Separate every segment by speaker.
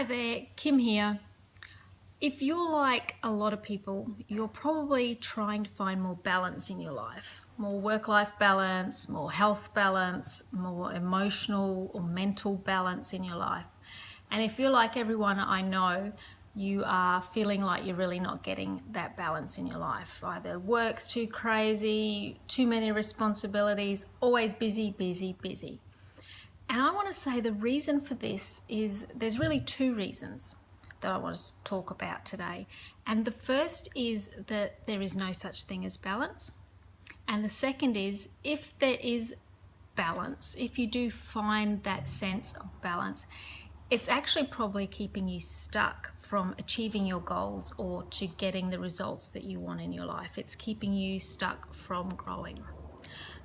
Speaker 1: Hi there, Kim here. If you're like a lot of people, you're probably trying to find more balance in your life. More work-life balance, more health balance, more emotional or mental balance in your life. And if you're like everyone I know, you are feeling like you're really not getting that balance in your life. Either work's too crazy, too many responsibilities, always busy, busy, busy. And I want to say the reason for this is there's really two reasons that I want to talk about today. And the first is that there is no such thing as balance. And the second is if there is balance, if you do find that sense of balance, it's actually probably keeping you stuck from achieving your goals or to getting the results that you want in your life. It's keeping you stuck from growing.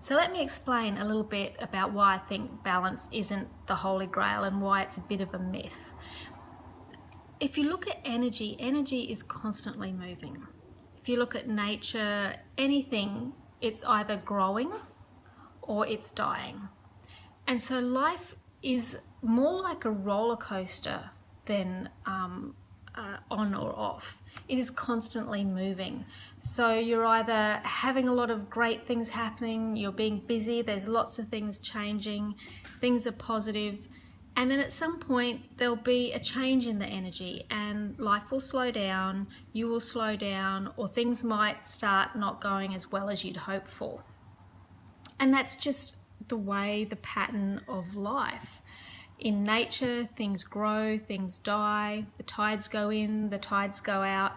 Speaker 1: So let me explain a little bit about why I think balance isn't the holy grail and why it's a bit of a myth. If you look at energy, energy is constantly moving. If you look at nature, anything, it's either growing or it's dying. And so life is more like a roller coaster than on or off. It is constantly moving. So you're either having a lot of great things happening, you're being busy, there's lots of things changing, things are positive, and then at some point there'll be a change in the energy and life will slow down, you will slow down, or things might start not going as well as you'd hoped for. And that's just the way, the pattern of life. In nature, things grow, things die, the tides go in, the tides go out.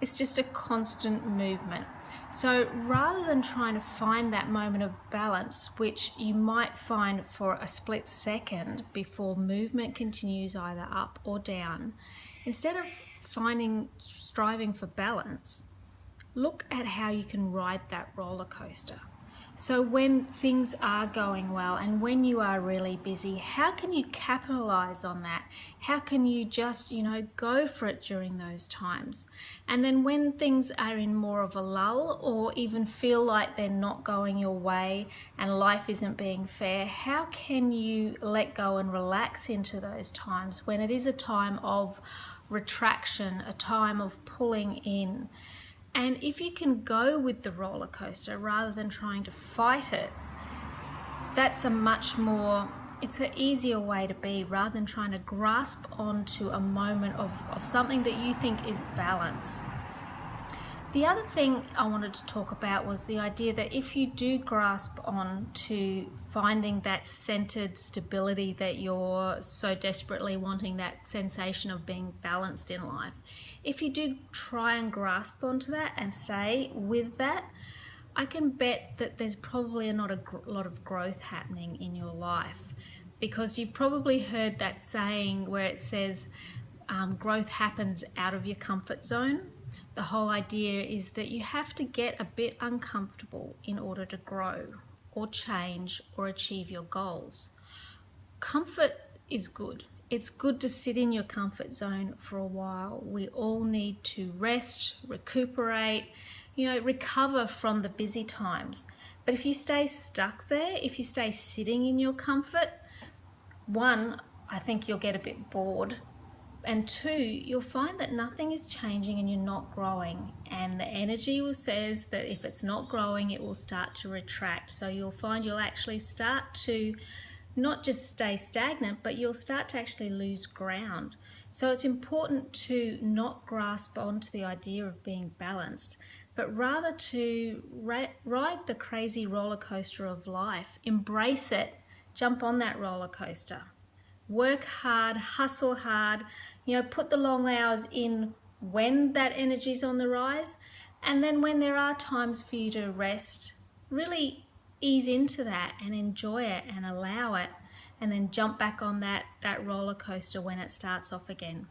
Speaker 1: It's just a constant movement. So rather than trying to find that moment of balance, which you might find for a split second before movement continues either up or down, instead of striving for balance, look at how you can ride that roller coaster. So when things are going well and when you are really busy, how can you capitalize on that? How can you just, go for it during those times? And then when things are in more of a lull or even feel like they're not going your way and life isn't being fair, how can you let go and relax into those times when it is a time of retraction, a time of pulling in? And if you can go with the roller coaster rather than trying to fight it, that's it's an easier way to be rather than trying to grasp onto a moment of something that you think is balance. The other thing I wanted to talk about was the idea that if you do grasp on to finding that centered stability that you're so desperately wanting, that sensation of being balanced in life, if you do try and grasp onto that and stay with that, I can bet that there's probably not a lot of growth happening in your life, because you've probably heard that saying where it says growth happens out of your comfort zone. The whole idea is that you have to get a bit uncomfortable in order to grow or change or achieve your goals. Comfort is good. It's good to sit in your comfort zone for a while. We all need to rest, recuperate, recover from the busy times. But if you stay stuck there, if you stay sitting in your comfort, one, I think you'll get a bit bored. And two, you'll find that nothing is changing and you're not growing. And the energy says that if it's not growing, it will start to retract. So you'll find you'll actually start to not just stay stagnant, but you'll start to actually lose ground. So it's important to not grasp onto the idea of being balanced, but rather to ride the crazy roller coaster of life. Embrace it. Jump on that roller coaster. Work hard, hustle hard, put the long hours in when that energy's on the rise. And then when there are times for you to rest, really ease into that and enjoy it and allow it, and then jump back on that roller coaster when it starts off again.